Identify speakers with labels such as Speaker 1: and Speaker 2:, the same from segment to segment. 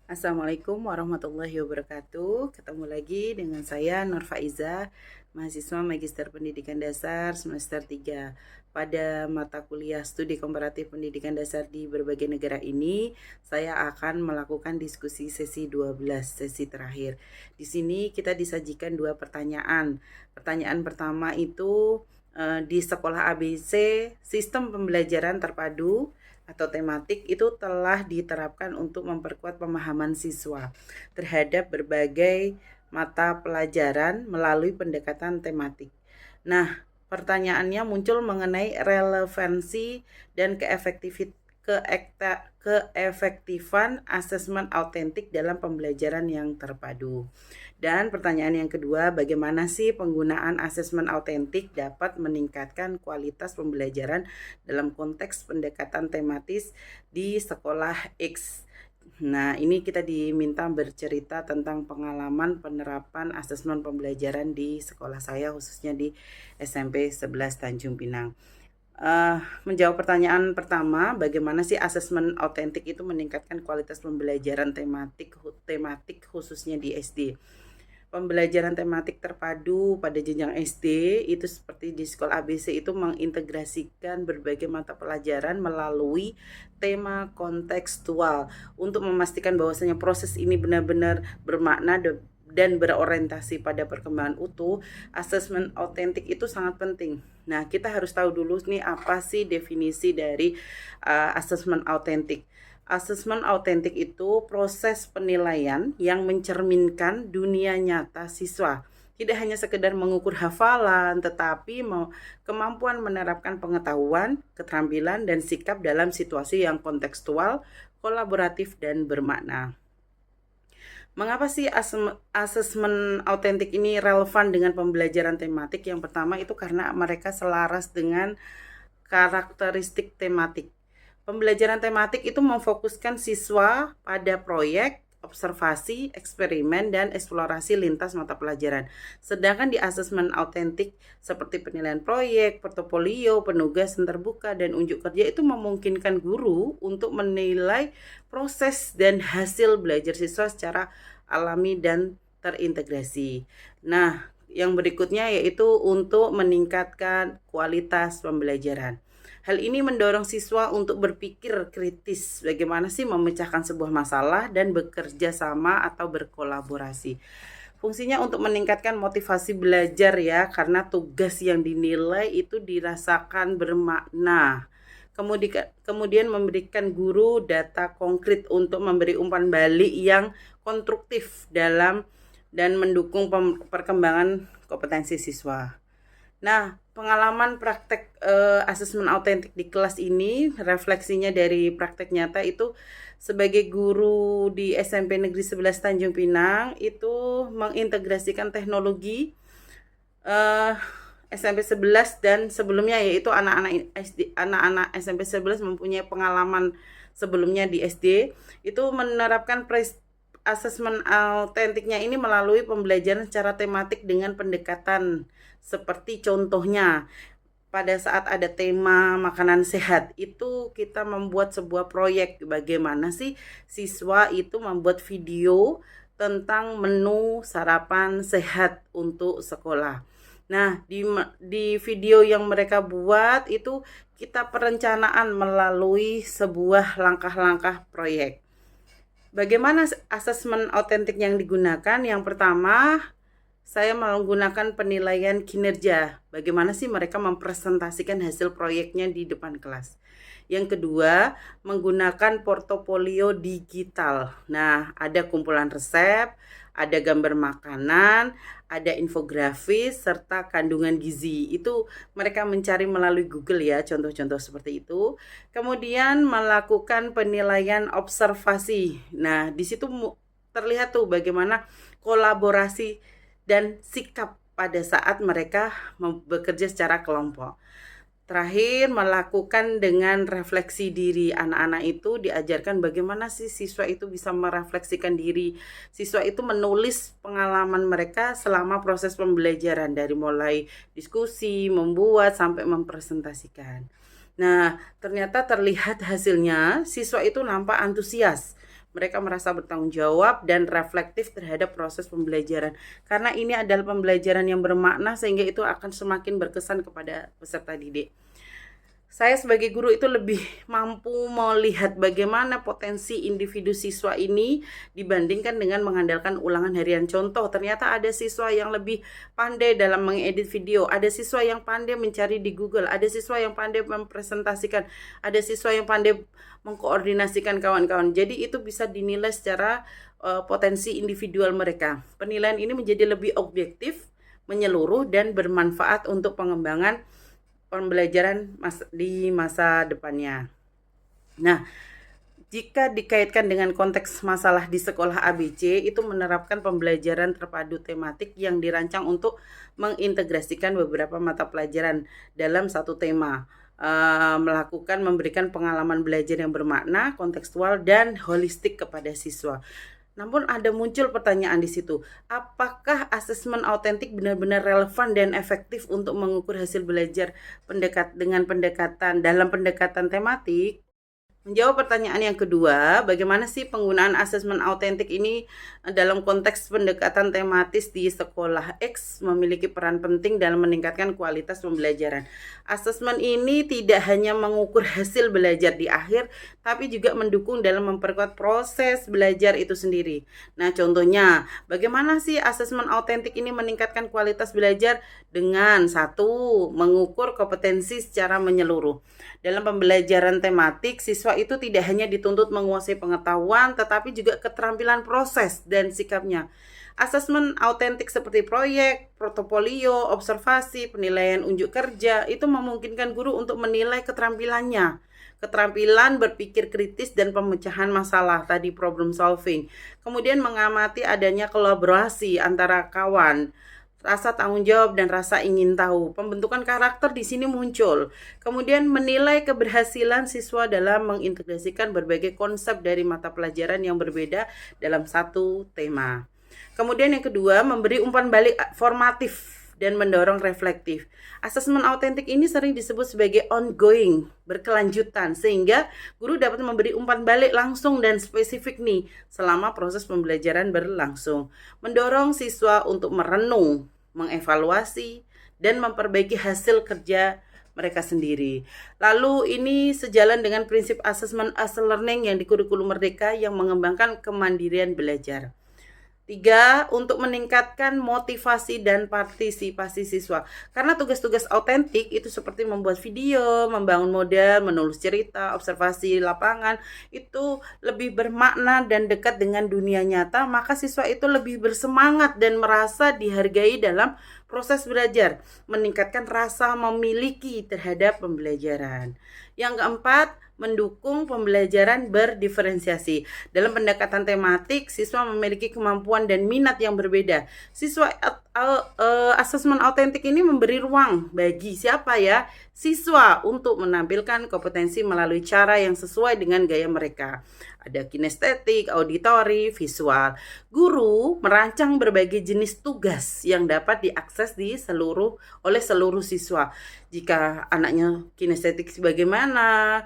Speaker 1: Assalamualaikum warahmatullahi wabarakatuh. Ketemu lagi dengan saya Nur Faiza, mahasiswa Magister Pendidikan Dasar semester 3. Pada mata kuliah Studi Komparatif Pendidikan Dasar di berbagai negara ini, saya akan melakukan diskusi sesi 12, sesi terakhir. Di sini kita disajikan dua pertanyaan. Pertanyaan pertama itu di sekolah ABC, sistem pembelajaran terpadu atau tematik itu telah diterapkan untuk memperkuat pemahaman siswa terhadap berbagai mata pelajaran melalui pendekatan tematik. Nah, pertanyaannya muncul mengenai relevansi dan keefektifan asesmen autentik dalam pembelajaran yang terpadu. Dan pertanyaan yang kedua, bagaimana sih penggunaan asesmen autentik dapat meningkatkan kualitas pembelajaran dalam konteks pendekatan tematis di sekolah X? Nah, ini kita diminta bercerita tentang pengalaman penerapan asesmen pembelajaran di sekolah saya, khususnya di SMP 11 Tanjung Pinang. Menjawab pertanyaan pertama, bagaimana sih asesmen autentik itu meningkatkan kualitas pembelajaran tematik khususnya di SD? Pembelajaran tematik terpadu pada jenjang SD itu seperti di sekolah ABC itu mengintegrasikan berbagai mata pelajaran melalui tema kontekstual untuk memastikan bahwasanya proses ini benar-benar bermakna dan berorientasi pada perkembangan utuh. Asesmen autentik itu sangat penting. Nah, kita harus tahu dulu nih apa sih definisi dari asesmen autentik. Asesmen autentik itu proses penilaian yang mencerminkan dunia nyata siswa. Tidak hanya sekedar mengukur hafalan, tetapi kemampuan menerapkan pengetahuan, keterampilan, dan sikap dalam situasi yang kontekstual, kolaboratif, dan bermakna. Mengapa sih asesmen autentik ini relevan dengan pembelajaran tematik? Yang pertama itu karena mereka selaras dengan karakteristik tematik. Pembelajaran tematik itu memfokuskan siswa pada proyek, observasi, eksperimen, dan eksplorasi lintas mata pelajaran. Sedangkan di asesmen autentik seperti penilaian proyek, portofolio, penugasan terbuka, dan unjuk kerja itu memungkinkan guru untuk menilai proses dan hasil belajar siswa secara alami dan terintegrasi. Nah, yang berikutnya yaitu untuk meningkatkan kualitas pembelajaran. Hal ini mendorong siswa untuk berpikir kritis bagaimana sih memecahkan sebuah masalah dan bekerja sama atau berkolaborasi. Fungsinya untuk meningkatkan motivasi belajar ya, karena tugas yang dinilai itu dirasakan bermakna. Kemudian memberikan guru data konkret untuk memberi umpan balik yang konstruktif dalam dan mendukung perkembangan kompetensi siswa. Nah, pengalaman praktek asesmen autentik di kelas ini, refleksinya dari praktek nyata itu sebagai guru di SMP Negeri 11 Tanjung Pinang itu mengintegrasikan teknologi SMP 11 dan sebelumnya, yaitu anak-anak SMP 11 mempunyai pengalaman sebelumnya di SD, itu menerapkan asesmen autentiknya ini melalui pembelajaran secara tematik dengan pendekatan seperti contohnya pada saat ada tema makanan sehat itu kita membuat sebuah proyek bagaimana sih siswa itu membuat video tentang menu sarapan sehat untuk sekolah. Nah, di video yang mereka buat itu kita perencanaan melalui sebuah langkah-langkah proyek. Bagaimana asesmen autentik yang digunakan? Yang pertama, saya menggunakan penilaian kinerja. Bagaimana sih mereka mempresentasikan hasil proyeknya di depan kelas. Yang kedua, menggunakan portofolio digital. Nah, ada kumpulan resep, ada gambar makanan, ada infografis, serta kandungan gizi. Itu mereka mencari melalui Google ya, contoh-contoh seperti itu. Kemudian melakukan penilaian observasi. Nah, di situ terlihat tuh bagaimana kolaborasi dan sikap pada saat mereka bekerja secara kelompok. Terakhir, melakukan dengan refleksi diri. Anak-anak itu diajarkan bagaimana sih siswa itu bisa merefleksikan diri. Siswa itu menulis pengalaman mereka selama proses pembelajaran, dari mulai diskusi, membuat, sampai mempresentasikan. Nah, ternyata terlihat hasilnya, siswa itu nampak antusias mereka merasa bertanggung jawab dan reflektif terhadap proses pembelajaran. Karena ini adalah pembelajaran yang bermakna sehingga itu akan semakin berkesan kepada peserta didik. Saya sebagai guru itu lebih mampu melihat bagaimana potensi individu siswa ini dibandingkan dengan mengandalkan ulangan harian. Contoh, ternyata ada siswa yang lebih pandai dalam mengedit video, ada siswa yang pandai mencari di Google, ada siswa yang pandai mempresentasikan, ada siswa yang pandai mengkoordinasikan kawan-kawan. Jadi itu bisa dinilai secara potensi individual mereka. Penilaian ini menjadi lebih objektif, menyeluruh, dan bermanfaat untuk pengembangan pembelajaran di masa depannya. Nah, jika dikaitkan dengan konteks masalah di sekolah ABC, itu menerapkan pembelajaran terpadu tematik yang dirancang untuk mengintegrasikan beberapa mata pelajaran dalam satu tema. Memberikan pengalaman belajar yang bermakna, kontekstual, dan holistik kepada siswa. Namun ada muncul pertanyaan di situ, apakah asesmen autentik benar-benar relevan dan efektif untuk mengukur hasil belajar dengan pendekatan tematik? Menjawab pertanyaan yang kedua, bagaimana sih penggunaan asesmen autentik ini dalam konteks pendekatan tematis di sekolah X memiliki peran penting dalam meningkatkan kualitas pembelajaran. Asesmen ini tidak hanya mengukur hasil belajar di akhir, tapi juga mendukung dalam memperkuat proses belajar itu sendiri. Nah, contohnya, bagaimana sih asesmen autentik ini meningkatkan kualitas belajar? Dengan satu, mengukur kompetensi secara menyeluruh. Dalam pembelajaran tematik, siswa itu tidak hanya dituntut menguasai pengetahuan, tetapi juga keterampilan proses dan sikapnya. Asesmen autentik seperti proyek, portofolio, observasi, penilaian unjuk kerja, itu memungkinkan guru untuk menilai keterampilannya. Keterampilan berpikir kritis dan pemecahan masalah, tadi problem solving. Kemudian mengamati adanya kolaborasi antara kawan, rasa tanggung jawab dan rasa ingin tahu. Pembentukan karakter di sini muncul. Kemudian menilai keberhasilan siswa dalam mengintegrasikan berbagai konsep dari mata pelajaran yang berbeda dalam satu tema. Kemudian yang kedua, memberi umpan balik formatif dan mendorong reflektif. Asesmen autentik ini sering disebut sebagai ongoing, berkelanjutan, sehingga guru dapat memberi umpan balik langsung dan spesifik nih selama proses pembelajaran berlangsung. Mendorong siswa untuk merenung, mengevaluasi, dan memperbaiki hasil kerja mereka sendiri. Lalu ini sejalan dengan prinsip assessment as learning yang di kurikulum Merdeka yang mengembangkan kemandirian belajar. 3. Untuk meningkatkan motivasi dan partisipasi siswa. Karena tugas-tugas autentik itu seperti membuat video, membangun model, menulis cerita, observasi lapangan, itu lebih bermakna dan dekat dengan dunia nyata, maka siswa itu lebih bersemangat dan merasa dihargai dalam proses belajar, meningkatkan rasa memiliki terhadap pembelajaran. Yang keempat, mendukung pembelajaran berdiferensiasi. Dalam pendekatan tematik, siswa memiliki kemampuan dan minat yang berbeda. Siswa asesmen autentik ini memberi ruang bagi siapa ya? Siswa untuk menampilkan kompetensi melalui cara yang sesuai dengan gaya mereka. Ada kinestetik, auditori, visual. Guru merancang berbagai jenis tugas yang dapat diakses oleh seluruh siswa. Jika anaknya kinestetik bagaimana,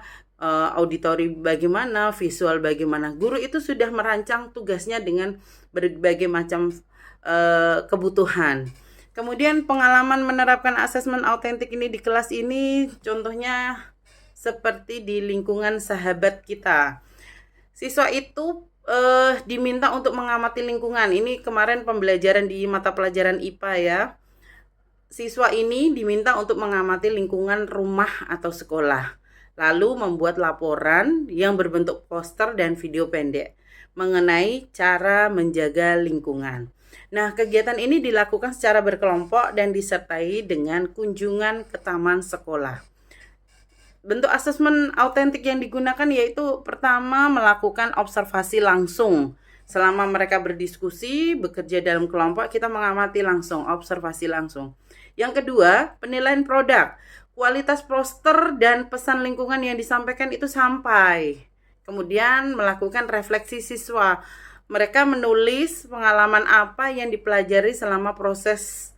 Speaker 1: auditori bagaimana, visual bagaimana. Guru itu sudah merancang tugasnya dengan berbagai macam kebutuhan. Kemudian pengalaman menerapkan asesmen autentik ini di kelas ini contohnya seperti di lingkungan sahabat kita. Siswa itu diminta untuk mengamati lingkungan. Ini kemarin pembelajaran di mata pelajaran IPA ya. Siswa ini diminta untuk mengamati lingkungan rumah atau sekolah. Lalu membuat laporan yang berbentuk poster dan video pendek mengenai cara menjaga lingkungan. Nah, kegiatan ini dilakukan secara berkelompok dan disertai dengan kunjungan ke taman sekolah. Bentuk asesmen autentik yang digunakan yaitu pertama melakukan observasi langsung. Selama mereka berdiskusi, bekerja dalam kelompok, kita mengamati langsung, observasi langsung. Yang kedua, penilaian produk. Kualitas poster dan pesan lingkungan yang disampaikan itu sampai. Kemudian melakukan refleksi siswa. Mereka menulis pengalaman apa yang dipelajari selama proses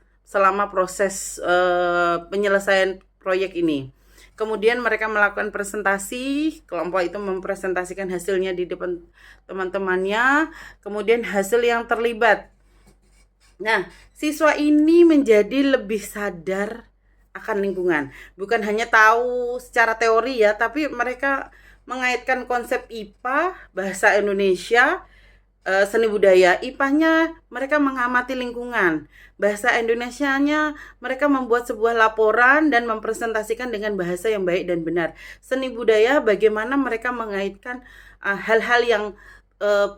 Speaker 1: penyelesaian proyek ini. Kemudian mereka melakukan presentasi, kelompok itu mempresentasikan hasilnya di depan teman-temannya, kemudian hasil yang terlibat. Nah, siswa ini menjadi lebih sadar akan lingkungan. Bukan hanya tahu secara teori ya, tapi mereka mengaitkan konsep IPA, bahasa Indonesia, seni budaya. IPA-nya mereka mengamati lingkungan. Bahasa Indonesianya mereka membuat sebuah laporan dan mempresentasikan dengan bahasa yang baik dan benar. Seni budaya bagaimana mereka mengaitkan hal-hal yang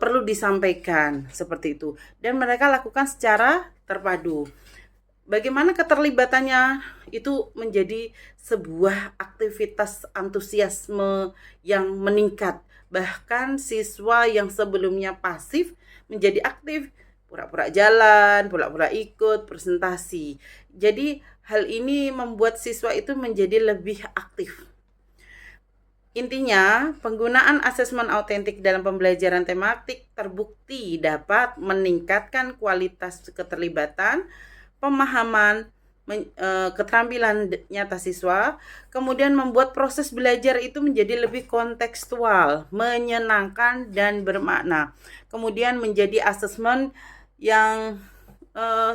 Speaker 1: perlu disampaikan seperti itu. Dan mereka lakukan secara terpadu. Bagaimana keterlibatannya itu menjadi sebuah aktivitas antusiasme yang meningkat. Bahkan siswa yang sebelumnya pasif menjadi aktif, pura-pura jalan, pura-pura ikut presentasi. Jadi hal ini membuat siswa itu menjadi lebih aktif. Intinya, penggunaan asesmen autentik dalam pembelajaran tematik terbukti dapat meningkatkan kualitas keterlibatan, pemahaman, keterampilan nyata siswa, kemudian membuat proses belajar itu menjadi lebih kontekstual, menyenangkan, dan bermakna. Kemudian menjadi asesmen yang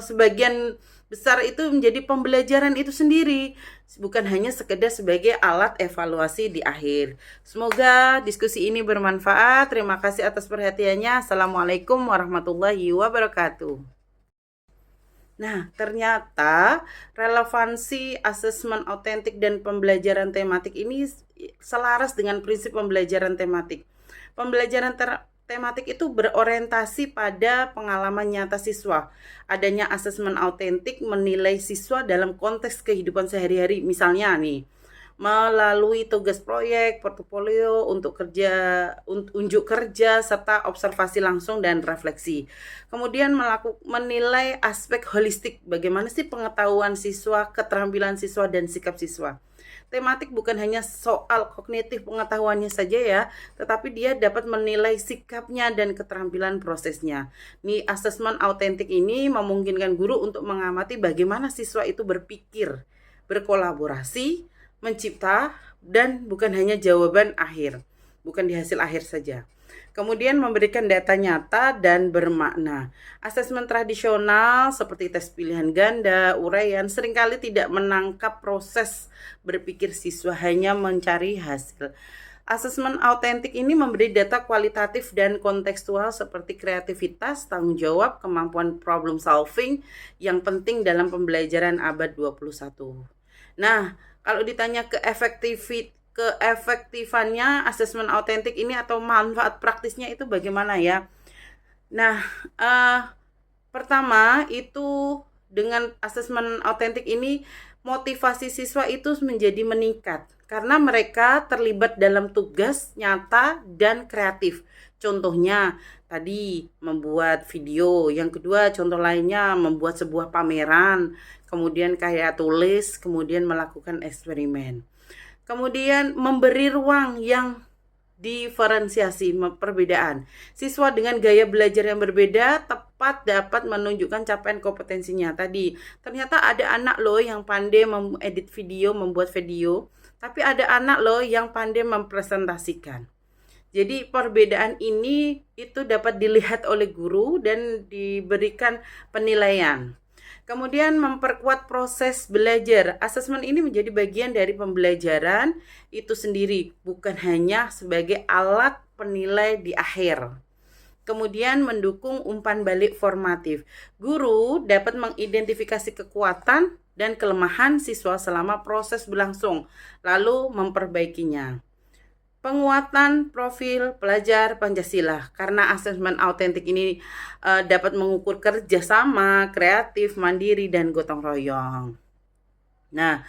Speaker 1: sebagian besar itu menjadi pembelajaran itu sendiri, bukan hanya sekedar sebagai alat evaluasi di akhir. Semoga diskusi ini bermanfaat. Terima kasih atas perhatiannya. Assalamualaikum warahmatullahi wabarakatuh. Nah, ternyata relevansi asesmen autentik dan pembelajaran tematik ini selaras dengan prinsip pembelajaran tematik. Pembelajaran tematik itu berorientasi pada pengalaman nyata siswa. Adanya asesmen autentik menilai siswa dalam konteks kehidupan sehari-hari. Misalnya nih, melalui tugas proyek, portofolio, untuk unjuk kerja, serta observasi langsung dan refleksi. Kemudian menilai aspek holistik, bagaimana sih pengetahuan siswa, keterampilan siswa, dan sikap siswa. Tematik bukan hanya soal kognitif pengetahuannya saja ya, tetapi dia dapat menilai sikapnya dan keterampilan prosesnya. Nih, asesmen autentik ini memungkinkan guru untuk mengamati bagaimana siswa itu berpikir, berkolaborasi, mencipta, dan bukan hanya jawaban akhir, bukan di hasil akhir saja. Kemudian memberikan data nyata dan bermakna. Asesmen tradisional seperti tes pilihan ganda, uraian seringkali tidak menangkap proses berpikir siswa, hanya mencari hasil. Asesmen autentik ini memberi data kualitatif dan kontekstual seperti kreativitas, tanggung jawab, kemampuan problem solving yang penting dalam pembelajaran abad 21. Nah, kalau ditanya keefektifannya asesmen autentik ini atau manfaat praktisnya itu bagaimana ya? Nah, pertama itu dengan asesmen autentik ini motivasi siswa itu menjadi meningkat karena mereka terlibat dalam tugas nyata dan kreatif. Contohnya tadi membuat video, yang kedua contoh lainnya membuat sebuah pameran, kemudian kayak tulis, kemudian melakukan eksperimen. Kemudian memberi ruang yang diferensiasi perbedaan. Siswa dengan gaya belajar yang berbeda tepat dapat menunjukkan capaian kompetensinya. Tadi ternyata ada anak loh yang pandai mengedit video, membuat video, tapi ada anak loh yang pandai mempresentasikan. Jadi perbedaan ini itu dapat dilihat oleh guru dan diberikan penilaian. Kemudian memperkuat proses belajar. Asesmen ini menjadi bagian dari pembelajaran itu sendiri, bukan hanya sebagai alat penilai di akhir. Kemudian mendukung umpan balik formatif. Guru dapat mengidentifikasi kekuatan dan kelemahan siswa selama proses berlangsung, lalu memperbaikinya. Penguatan profil pelajar Pancasila, karena asesmen autentik ini dapat mengukur kerjasama, kreatif, mandiri, dan gotong royong. Nah,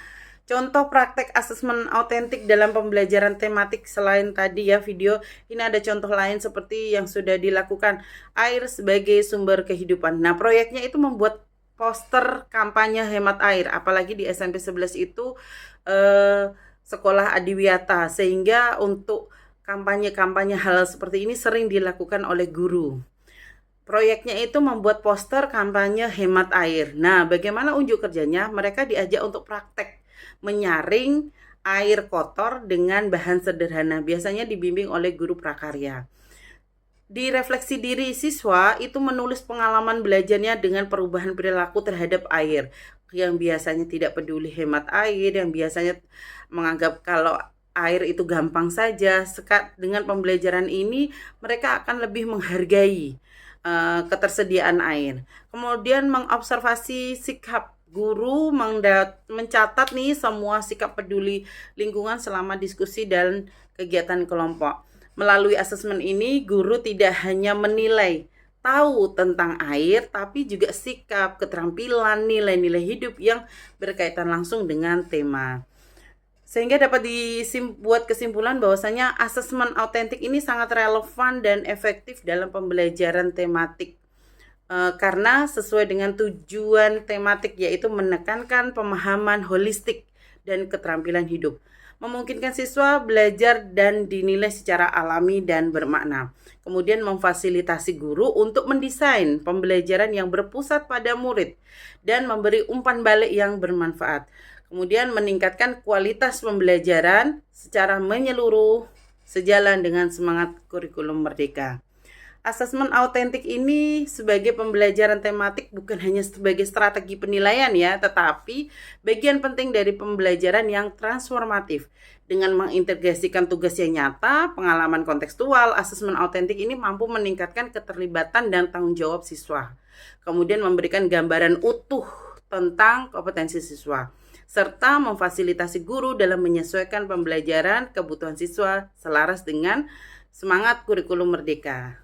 Speaker 1: contoh praktek asesmen autentik dalam pembelajaran tematik selain tadi ya video, ini ada contoh lain seperti yang sudah dilakukan, air sebagai sumber kehidupan. Nah, proyeknya itu membuat poster kampanye hemat air, apalagi di SMP 11 itu sekolah adiwiyata, sehingga untuk kampanye-kampanye hal seperti ini sering dilakukan oleh guru. Proyeknya itu membuat poster kampanye hemat air. Nah, bagaimana unjuk kerjanya? Mereka diajak untuk praktek menyaring air kotor dengan bahan sederhana, biasanya dibimbing oleh guru prakarya. Di refleksi diri siswa itu menulis pengalaman belajarnya dengan perubahan perilaku terhadap air, yang biasanya tidak peduli hemat air, yang biasanya menganggap kalau air itu gampang saja. Dengan pembelajaran ini mereka akan lebih menghargai ketersediaan air. Kemudian mengobservasi sikap guru, mencatat nih semua sikap peduli lingkungan selama diskusi dan kegiatan kelompok. Melalui asesmen ini, guru tidak hanya menilai tahu tentang air, tapi juga sikap, keterampilan, nilai-nilai hidup yang berkaitan langsung dengan tema. Sehingga dapat dibuat kesimpulan bahwasanya asesmen autentik ini sangat relevan dan efektif dalam pembelajaran tematik. Karena sesuai dengan tujuan tematik, yaitu menekankan pemahaman holistik dan keterampilan hidup, memungkinkan siswa belajar dan dinilai secara alami dan bermakna. Kemudian memfasilitasi guru untuk mendesain pembelajaran yang berpusat pada murid dan memberi umpan balik yang bermanfaat. Kemudian meningkatkan kualitas pembelajaran secara menyeluruh sejalan dengan semangat kurikulum merdeka. Asesmen autentik ini sebagai pembelajaran tematik bukan hanya sebagai strategi penilaian ya, tetapi bagian penting dari pembelajaran yang transformatif. Dengan mengintegrasikan tugas yang nyata, pengalaman kontekstual, asesmen autentik ini mampu meningkatkan keterlibatan dan tanggung jawab siswa. Kemudian memberikan gambaran utuh tentang kompetensi siswa, serta memfasilitasi guru dalam menyesuaikan pembelajaran kebutuhan siswa selaras dengan semangat kurikulum merdeka.